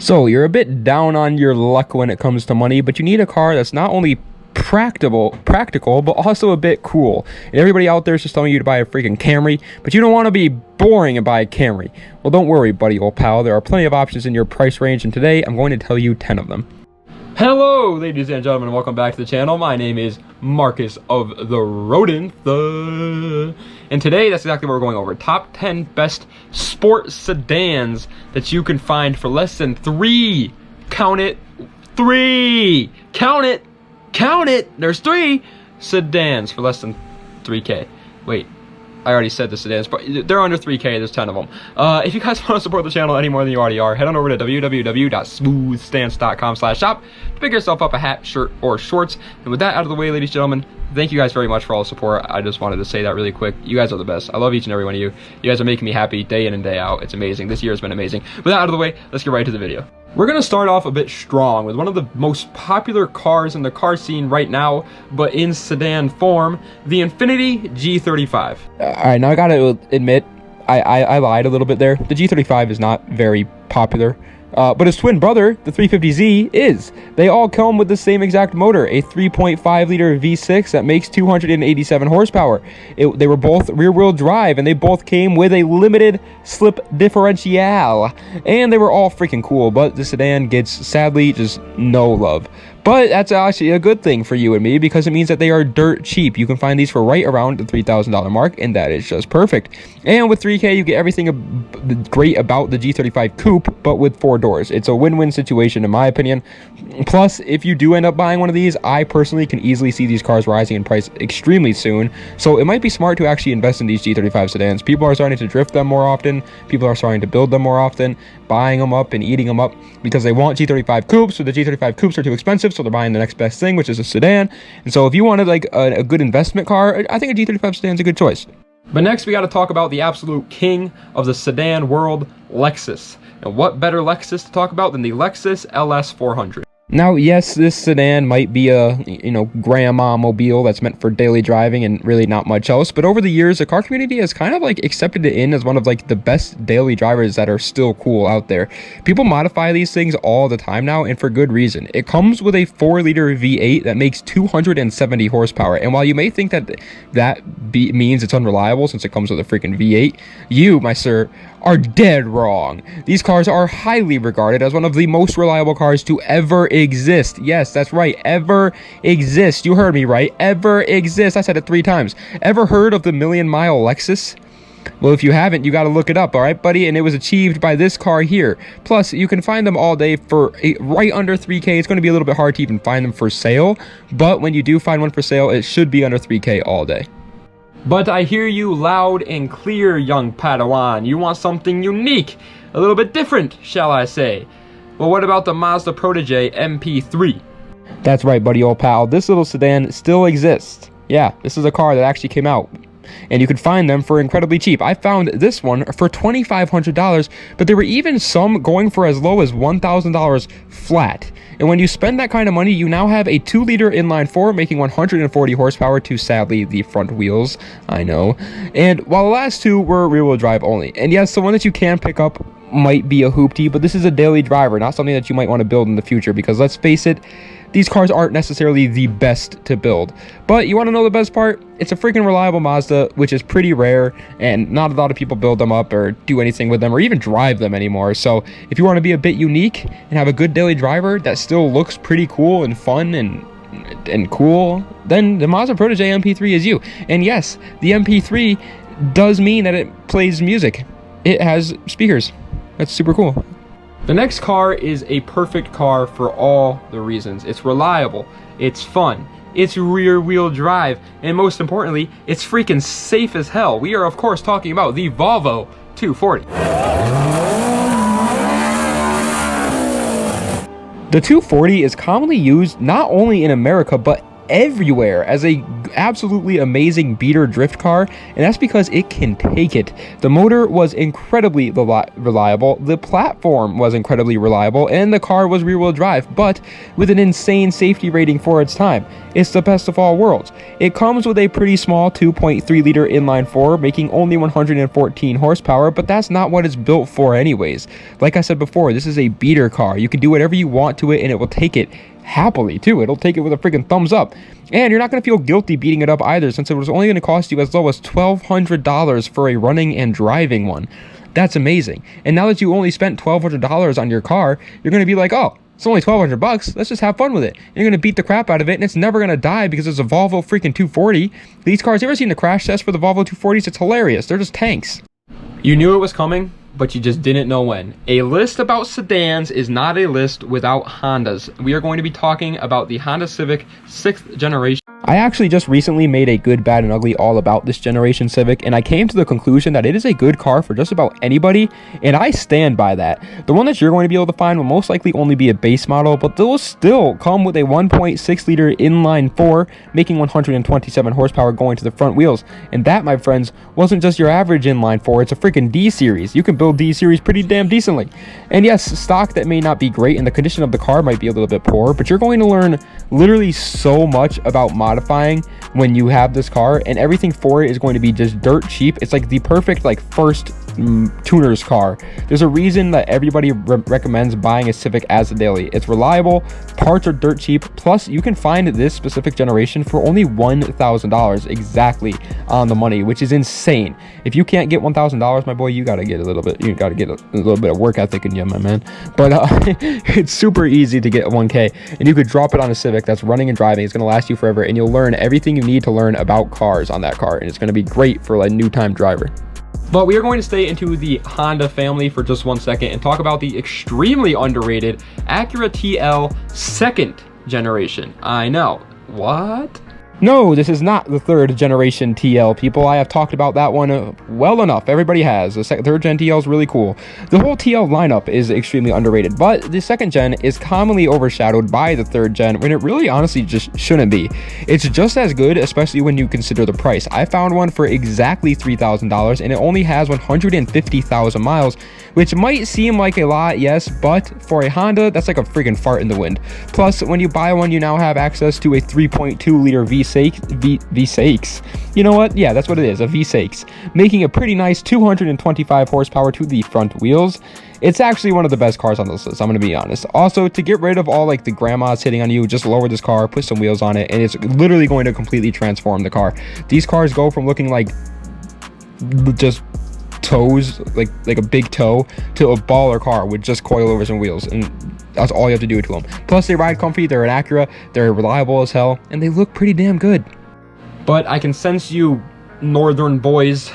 So you're a bit down on your luck when it comes to money, but you need a car that's not only practical, but also a bit cool. And everybody out there is just telling you to buy a freaking Camry, but you don't want to be boring and buy a Camry. Well, don't worry, buddy old pal. There are plenty of options in your price range, and today I'm going to tell you 10 of them. Hello, ladies and gentlemen, and welcome back to the channel. My name is Marcus of the Rodent. And today, that's exactly what we're going over. Top 10 best sport sedans that you can find for less than three. Count it. Three. Count it. Count it. There's three sedans for less than 3K. Wait. I already said the sedans, but they're under 3K. There's 10 of them. If you guys want to support the channel any more than you already are, head on over to www.smoothstance.com/shop to pick yourself up a hat, shirt, or shorts. And with that out of the way, ladies and gentlemen, thank you guys very much for all the support. I just wanted to say that really quick. You guys are the best. I love each and every one of you. You guys are making me happy day in and day out. It's amazing. This year has been amazing. With that out of the way, let's get right to the video. We're going to start off a bit strong with one of the most popular cars in the car scene right now, but in sedan form, the Infiniti G35. Alright, now I gotta admit, I lied a little bit there. The G35 is not very popular. But his twin brother, the 350Z, is. They all come with the same exact motor, a 3.5 liter V6 that makes 287 horsepower. They were both rear-wheel drive, and they both came with a limited slip differential. And they were all freaking cool, but the sedan gets, sadly, just no love. But that's actually a good thing for you and me, because it means that they are dirt cheap. You can find these for right around the $3,000 mark, and that is just perfect. And with 3K, you get everything great about the G35 Coupe, but with 4 doors. It's a win-win situation, in my opinion. Plus, if you do end up buying one of these, I personally can easily see these cars rising in price extremely soon. So it might be smart to actually invest in these G35 sedans. People are starting to drift them more often. People are starting to build them more often, buying them up and eating them up because they want G35 Coupes, so the G35 Coupes are too expensive. So they're buying the next best thing, which is a sedan. And so if you wanted like a good investment car, I think a G35 sedan is a good choice. But next we got to talk about the absolute king of the sedan world, Lexus. And what better Lexus to talk about than the Lexus LS400? Now, yes, this sedan might be a, grandma mobile that's meant for daily driving and really not much else. But over the years, the car community has kind of like accepted it in as one of like the best daily drivers that are still cool out there. People modify these things all the time now, and for good reason. It comes with a 4-liter V8 that makes 270 horsepower. And while you may think that means it's unreliable since it comes with a freaking V8, you, my sir, are dead wrong. These cars are highly regarded as one of the most reliable cars to ever exist. Yes, that's right, ever exist. You heard me right, ever exist. I said it 3 times. Ever heard of the million-mile Lexus? Well, if you haven't, you got to look it up, all right, buddy? And it was achieved by this car here. Plus, you can find them all day for right under 3K. It's going to be a little bit hard to even find them for sale, but when you do find one for sale, it should be under 3K all day. But I hear you loud and clear, young Padawan. You want something unique, a little bit different, shall I say. Well, what about the Mazda Protege MP3? That's right, buddy old pal. This little sedan still exists. Yeah, this is a car that actually came out. And you can find them for incredibly cheap. I found this one for $2,500, but there were even some going for as low as $1,000 flat. And when you spend that kind of money, you now have a 2-liter inline-4 making 140 horsepower to, sadly, the front wheels. I know. And while the last two were rear-wheel drive only. And yes, the one that you can pick up might be a hoopty, but this is a daily driver, not something that you might want to build in the future, because let's face it, these cars aren't necessarily the best to build. But you want to know the best part? It's a freaking reliable Mazda, which is pretty rare, and not a lot of people build them up or do anything with them or even drive them anymore. So if you want to be a bit unique and have a good daily driver that still looks pretty cool and fun and cool, then the Mazda Protege MP3 is you. And yes, the MP3 does mean that it plays music. It has speakers. That's super cool. The next car is a perfect car for all the reasons. It's reliable, it's fun, it's rear-wheel drive, and most importantly, it's freaking safe as hell. We are, of course, talking about the Volvo 240. The 240 is commonly used not only in America, but everywhere as a absolutely amazing beater drift car, and that's because it can take it. The motor was incredibly reliable, the platform was incredibly reliable, and the car was rear-wheel drive, but with an insane safety rating for its time. It's the best of all worlds. It comes with a pretty small 2.3 liter inline 4, making only 114 horsepower, but that's not what it's built for anyways. Like I said before, this is a beater car. You can do whatever you want to it, and it will take it happily too. It'll take it with a freaking thumbs up, and you're not going to feel guilty beating it up either, since it was only going to cost you as low as $1,200 for a running and driving one. That's amazing. And now that you only spent $1,200 on your car, you're going to be like, oh, it's only $1,200 let's just have fun with it. And you're going to beat the crap out of it, and it's never going to die because it's a Volvo freaking 240. These cars, you ever seen the crash test for the Volvo 240s? It's hilarious. They're just tanks. You knew it was coming, but you just didn't know when. A list about sedans is not a list without Hondas. We are going to be talking about the Honda Civic 6th generation. I actually just recently made a good, bad, and ugly all about this generation Civic, and I came to the conclusion that it is a good car for just about anybody, and I stand by that. The one that you're going to be able to find will most likely only be a base model, but they'll still come with a 1.6 liter inline 4, making 127 horsepower going to the front wheels. And that, my friends, wasn't just your average inline 4, it's a freaking D series. You can build D series pretty damn decently. And yes, stock that may not be great, and the condition of the car might be a little bit poor, but you're going to learn literally so much about modifying when you have this car, and everything for it is going to be just dirt cheap. It's like the perfect like first tuner's car. There's a reason that everybody recommends buying a Civic as a daily. It's reliable, parts are dirt cheap, plus you can find this specific generation for only $1,000 exactly on the money, which is insane. If you can't get $1,000, my boy, you gotta get a little bit of work ethic in you, my man. But it's super easy to get 1K, and you could drop it on a Civic that's running and driving. It's gonna last you forever, and you'll learn everything you need to learn about cars on that car, and it's gonna be great for a new time driver. But we are going to stay into the Honda family for just 1 second and talk about the extremely underrated Acura TL 2nd generation. I know. What? No, this is not the 3rd generation TL, people. I have talked about that one well enough. Everybody has. The 3rd gen TL is really cool. The whole TL lineup is extremely underrated, but the 2nd gen is commonly overshadowed by the 3rd gen when it really honestly just shouldn't be. It's just as good, especially when you consider the price. I found one for exactly $3,000, and it only has 150,000 miles, which might seem like a lot, yes, but for a Honda, that's like a freaking fart in the wind. Plus, when you buy one, you now have access to a 3.2 liter V6. You know what? Yeah, that's what it is, a V6, making a pretty nice 225 horsepower to the front wheels. It's actually one of the best cars on this list, I'm going to be honest. Also, to get rid of all like the grandmas hitting on you, just lower this car, put some wheels on it, and it's literally going to completely transform the car. These cars go from looking like just toes, like a big toe, to a baller car with just coilovers and wheels, and that's all you have to do to them. Plus, they ride comfy, they're an Acura, they're reliable as hell, and they look pretty damn good. But I can sense you northern boys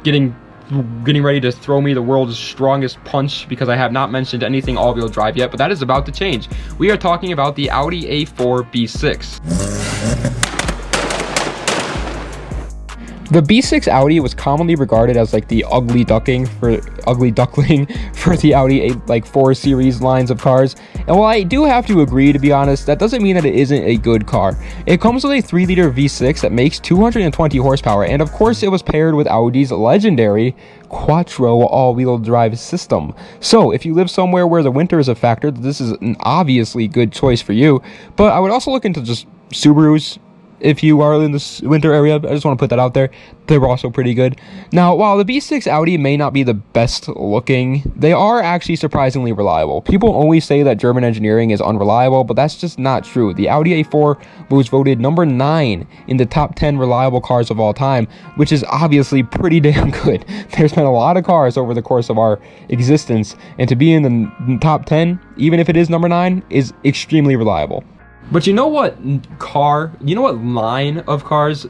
getting ready to throw me the world's strongest punch because I have not mentioned anything all-wheel drive yet, but that is about to change. We are talking about the Audi A4 B6. The B6 Audi was commonly regarded as like the ugly duckling for the Audi A4 series lines of cars. And while I do have to agree, to be honest, that doesn't mean that it isn't a good car. It comes with a 3 liter V6 that makes 220 horsepower, and of course it was paired with Audi's legendary Quattro all-wheel drive system. So if you live somewhere where the winter is a factor, this is an obviously good choice for you. But I would also look into just Subarus. If you are in this winter area, I just want to put that out there. They're also pretty good. Now, while the B6 Audi may not be the best looking, they are actually surprisingly reliable. People always say that German engineering is unreliable, but that's just not true. The Audi A4 was voted number 9 in the top 10 reliable cars of all time, which is obviously pretty damn good. There's been a lot of cars over the course of our existence, and to be in the top 10, even if it is number 9, is extremely reliable. But you know what line of cars,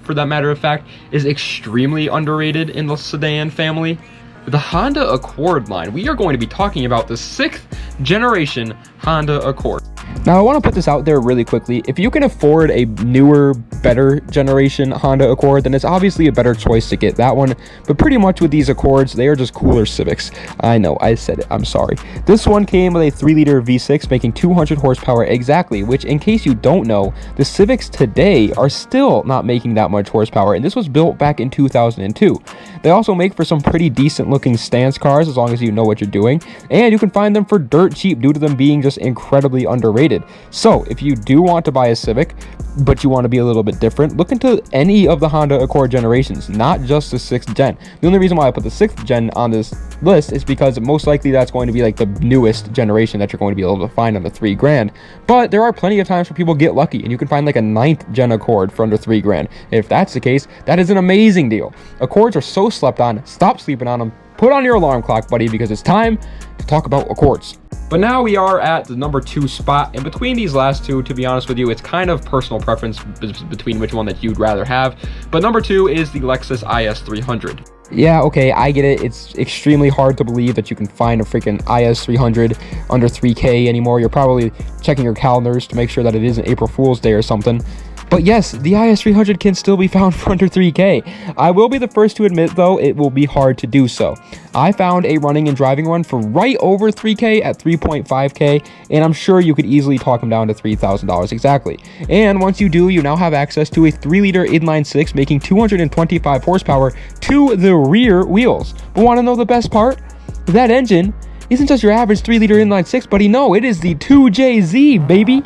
for that matter of fact, is extremely underrated in the sedan family? The Honda Accord line. We are going to be talking about the 6th generation Honda Accord. Now, I want to put this out there really quickly. If you can afford a newer, better generation Honda Accord, then it's obviously a better choice to get that one. But pretty much with these Accords, they are just cooler Civics. I know, I said it, I'm sorry. This one came with a 3-liter V6 making 200 horsepower exactly, which in case you don't know, the Civics today are still not making that much horsepower, and this was built back in 2002. They also make for some pretty decent looking stance cars as long as you know what you're doing, and you can find them for dirt cheap due to them being just incredibly underrated. So if you do want to buy a Civic, but you want to be a little bit different, look into any of the Honda Accord generations, not just the 6th gen. The only reason why I put the 6th gen on this list is because most likely that's going to be like the newest generation that you're going to be able to find under $3,000. But there are plenty of times where people get lucky and you can find like a 9th gen Accord for under $3,000. If that's the case, that is an amazing deal. Accords are so slept on. Stop sleeping on them. Put on your alarm clock, buddy, because it's time to talk about Accords. But now we are at the number 2 spot, and between these last two, to be honest with you, it's kind of personal preference between which one that you'd rather have. But number 2 is the Lexus IS 300. Yeah, okay, I get it. It's extremely hard to believe that you can find a freaking IS 300 under $3K anymore. You're probably checking your calendars to make sure that it isn't April Fool's Day or something. But yes, the IS 300 can still be found for under $3K. I will be the first to admit, though, it will be hard to do so. I found a running and driving one for right over $3K at $3.5K, and I'm sure you could easily talk them down to $3,000 exactly. And once you do, you now have access to a 3-liter inline-6 making 225 horsepower to the rear wheels. But want to know the best part? That engine isn't just your average 3-liter inline-6, buddy. No, it is the 2JZ, baby.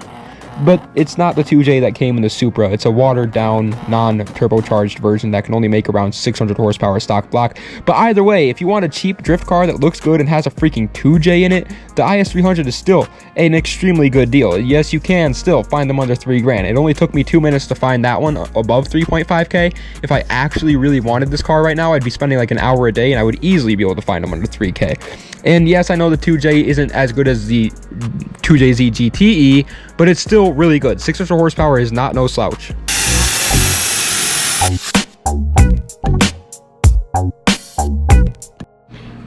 But it's not the 2J that came in the Supra. It's a watered-down, non-turbocharged version that can only make around 600 horsepower stock block. But either way, if you want a cheap drift car that looks good and has a freaking 2J in it, the IS 300 is still an extremely good deal. Yes, you can still find them under $3,000. It only took me 2 minutes to find that one above 3.5K. If I actually really wanted this car right now, I'd be spending like an hour a day, and I would easily be able to find them under $3K. And yes, I know the 2J isn't as good as the 2JZ GTE, but it's still really good. 600 horsepower is not no slouch.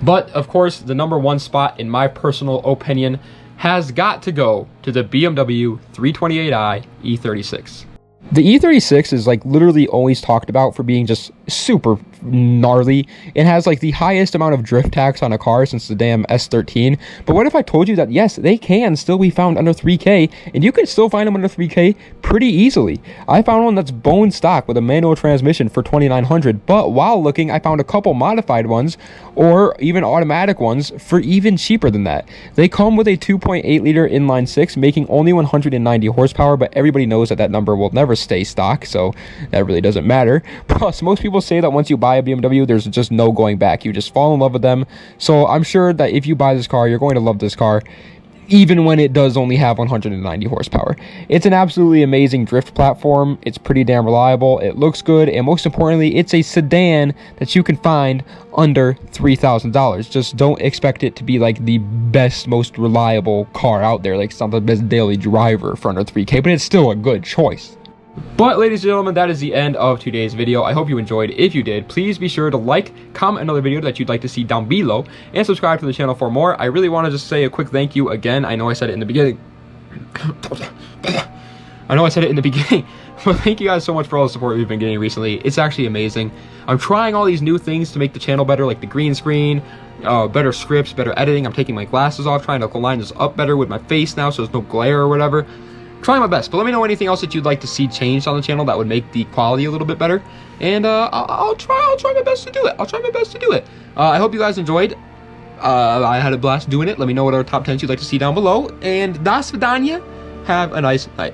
But of course, the number 1 spot, in my personal opinion, has got to go to the BMW 328i E36. The E36 is like literally always talked about for being just super gnarly. It has like the highest amount of drift tax on a car since the damn S13. But what if I told you that yes, they can still be found under $3K, and you can still find them under $3K pretty easily. I found one that's bone stock with a manual transmission for $2,900, but while looking, I found a couple modified ones or even automatic ones for even cheaper than that. They come with a 2.8-liter inline-6 making only 190 horsepower, but everybody knows that that number will never stay stock, so that really doesn't matter. Plus, most people say that once you buy a BMW, there's just no going back. You just fall in love with them. So I'm sure that if you buy this car, you're going to love this car, even when it does only have 190 horsepower. It's an absolutely amazing drift platform. It's pretty damn reliable. It looks good, and most importantly, it's a sedan that you can find under $3,000. Just don't expect it to be like the best, most reliable car out there. Like, it's not the best daily driver for under $3K, but it's still a good choice. But ladies and gentlemen, that is the end of today's video. I hope you enjoyed. If you did, please be sure to like, comment another video that you'd like to see down below, and subscribe to the channel for more. I really want to just say a quick thank you again. I know I said it in the beginning. But thank you guys so much for all the support we've been getting recently. It's actually amazing. I'm trying all these new things to make the channel better, like the green screen, better scripts, better editing. I'm taking my glasses off, trying to line this up better with my face now so there's no glare or whatever. Trying my best, but let me know anything else that you'd like to see changed on the channel that would make the quality a little bit better, and I'll try my best to do it. I hope you guys enjoyed. I had a blast doing it. Let me know what our top 10s you'd like to see down below, and das vidanya. Have a nice night.